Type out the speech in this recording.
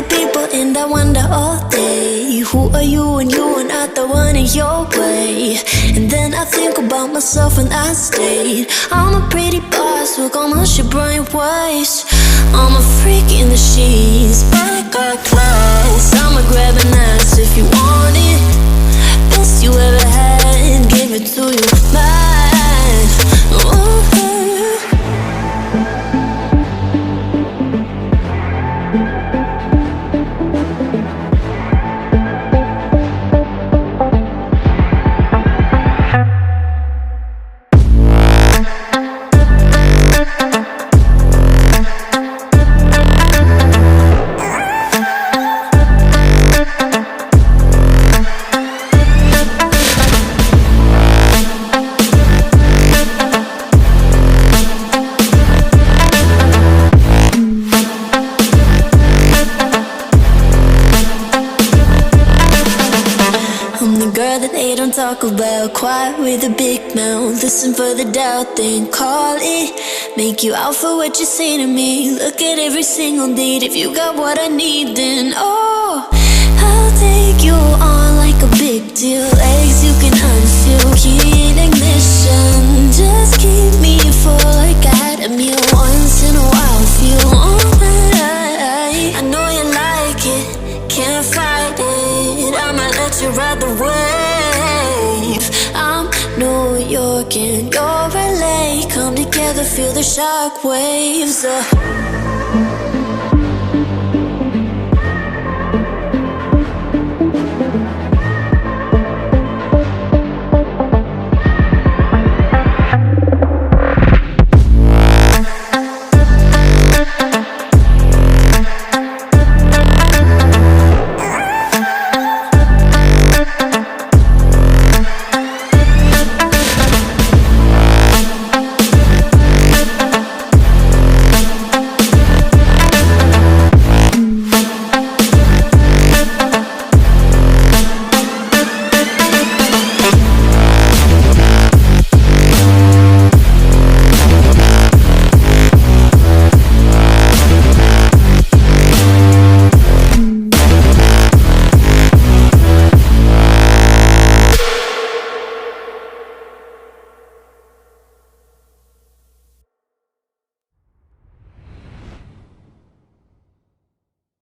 at people and I wonder all day, who are you and you are not the one in your way? And then I think about myself and I stayed. I'm a pretty boss, look almost your brain waves. I'm a freak in the sheets, but I got class. I'ma grab an ass if you want it. Best you ever had, give it to you, mine. Ooh. Talk about quiet with a big mouth. Listen for the doubt, then call it. Make you out for what you say to me. Look at every single date. If you got what I need, then oh, I'll take you on like a big deal. Legs you can unfeel, key in ignition. Just keep me full like I had a meal. Once in a while, feel alright. I know you like it, can't fight it. I'ma let you ride the wave. I'm New York and you're LA. Come together, feel the shock waves.